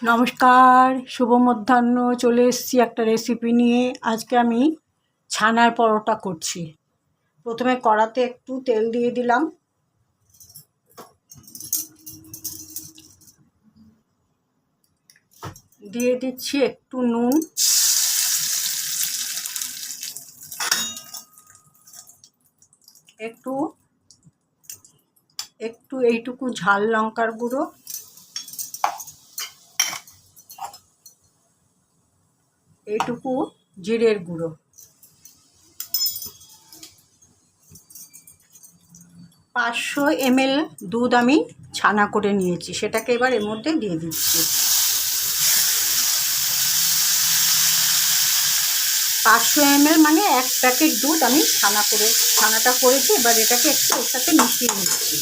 নমস্কার, শুভ মধ্যাহ্ন। চলে এসেছি একটা রেসিপি নিয়ে। আজকে আমি ছানার পরোটা করছি। প্রথমে কড়াতে একটু তেল দিয়ে দিলাম, দিয়ে দিচ্ছি একটু নুন, একটু একটু এইটুকু ঝাল লঙ্কার গুঁড়ো, এইটুকু জিরের গুঁড়ো, 500 ml দুধ আমি ছানা করে নিয়েছি, সেটাকে এবার এর মধ্যে দিয়ে দিচ্ছি। 500 ml মানে 1 প্যাকেট দুধ আমি ছানাটা করেছি। এবার এটাকে একটু ওর সাথে মিশিয়ে নিচ্ছি।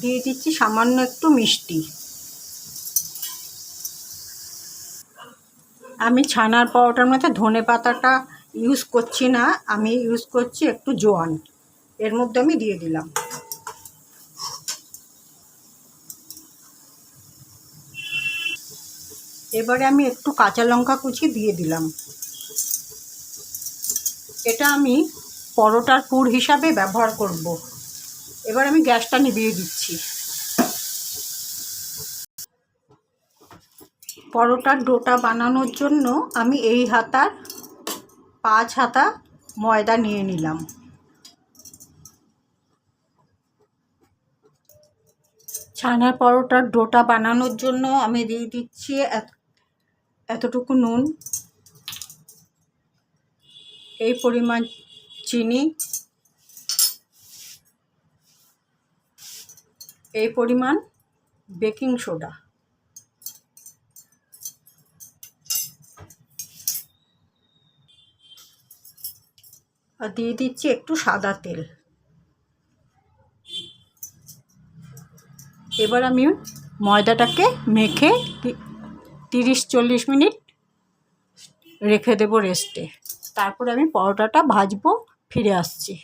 দিয়ে দিচ্ছি সামান্য একটু মিষ্টি। আমি ছানার পরোটার মধ্যে ধনে পাতাটা ইউজ করছি না, আমি ইউজ করছি একটু জোয়ান। এর মধ্যে আমি দিয়ে দিলাম। এবারে আমি একটু কাঁচা লঙ্কা কুচি দিয়ে দিলাম। এটা আমি পরোটার পুর হিসাবে ব্যবহার করব। এবার আমি গ্যাসটা নিভিয়ে দিচ্ছি। পরোটার ডোটা বানানোর জন্য আমি এই হাতার 5 হাতা ময়দা নিয়ে নিলাম। ছানার পরোটার ডোটা বানানোর জন্য আমি দিয়ে দিচ্ছি এতটুকু নুন, এই পরিমাণ চিনি, এই পরিমাণ বেকিং সোডা, আর দিয়ে দিচ্ছি একটু সাদা তেল। এবার আমি ময়দাটাকে মেখে 30-40 মিনিট রেখে দেবো রেস্টে। তারপরে আমি পরোটাটা ভাজবো, ফিরে আসছি।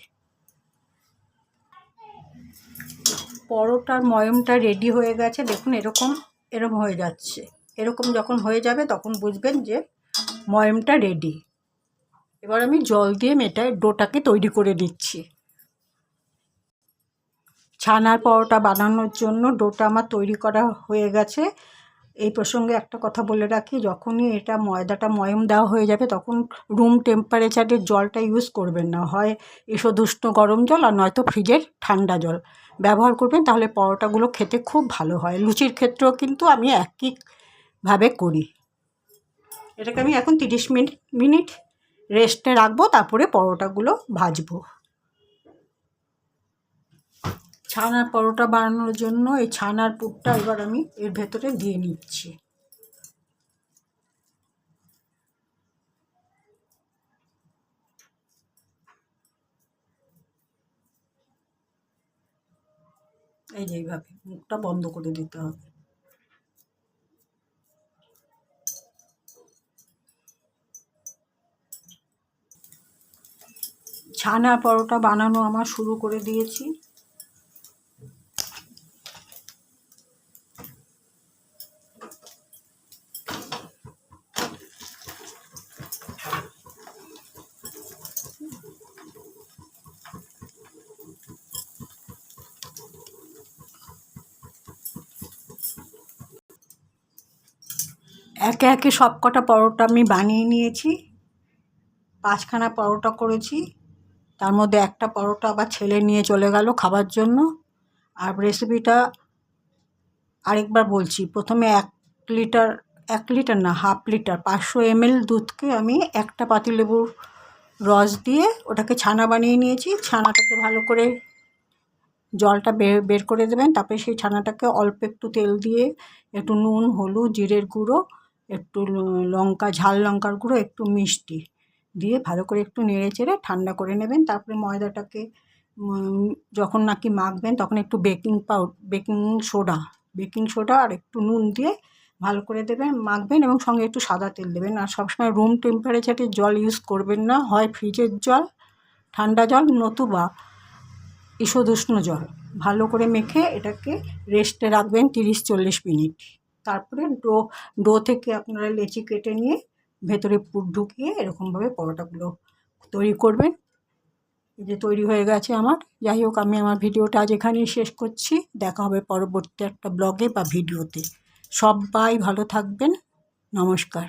পরোটার ময়মটা রেডি হয়ে গেছে, দেখুন এরকম হয়ে যাচ্ছে। এরকম যখন হয়ে যাবে তখন বুঝবেন যে ময়মটা রেডি। এবার আমি জল দিয়ে ডোটাকে তৈরি করে দিচ্ছি। ছানার পরোটা বানানোর জন্য ডোটা আমার তৈরি করা হয়ে গেছে। এই প্রসঙ্গে একটা কথা বলে রাখি, যখনই এটা ময়দাটা ময়ম দেওয়া হয়ে যাবে তখন রুম টেম্পারেচারের জলটা ইউজ করবেন না, হয় ঈষদুষ্ণ গরম জল আর নয়তো ফ্রিজের ঠান্ডা জল ব্যবহার করবেন, তাহলে পরোটাগুলো খেতে খুব ভালো হয়। লুচির ক্ষেত্রেও কিন্তু আমি একইভাবে করি। এটাকে আমি এখন 30 মিনিট রেস্টে রাখবো, তারপরে পরোটাগুলো ভাজবো। ছানার পরোটা বানানোর জন্য এই ছানার পুরটা এবার আমি এর ভেতরে দিয়ে নিচ্ছি। এই যে এইভাবে মুখটা বন্ধ করে দিতে হবে। ছানার পরোটা বানানো আমার শুরু করে দিয়েছি। একে একে সব কটা পরোটা আমি বানিয়ে নিয়েছি। 5খানা পরোটা করেছি, তার মধ্যে একটা পরোটা আবার ছেলে নিয়ে চলে গেল খাবার জন্য। আর রেসিপিটা আরেকবার বলছি, প্রথমে 1 লিটার না, হাফ লিটার 500 ml দুধকে আমি একটা পাতিলেবুর রস দিয়ে ওটাকে ছানা বানিয়ে নিয়েছি। ছানাটাকে ভালো করে জলটা বের করে দেবেন। তারপরে সেই ছানাটাকে অল্প একটু তেল দিয়ে একটু নুন, হলুদ, জিরের গুঁড়ো, একটু ঝাল লঙ্কার গুঁড়ো, একটু মিষ্টি দিয়ে ভালো করে একটু নেড়ে চেড়ে ঠান্ডা করে নেবেন। তারপরে ময়দাটাকে যখন নাকি মাখবেন তখন একটু বেকিং সোডা আর একটু নুন দিয়ে ভালো করে মাখবেন, এবং সঙ্গে একটু সাদা তেল দেবেন। আর সবসময় রুম টেম্পারেচারের জল ইউজ করবেন না, হয় ফ্রিজের জল, ঠান্ডা জল, নতুবা ঈষদুষ্ণ জল ভালো করে মেখে এটাকে রেস্টে রাখবেন 30-40 মিনিট। তারপরে ডো থেকে আপনারা লেচি কেটে নিয়ে ভেতরে পুর ঢুকিয়ে এরকমভাবে পরোটাগুলো তৈরি করবেন। এই যে তৈরি হয়ে গেছে আমার। যাই হোক, আমি আমার ভিডিওটা আজ এখানেই শেষ করছি। দেখা হবে পরবর্তী একটা ব্লগে বা ভিডিওতে। সবাই ভালো থাকবেন। নমস্কার।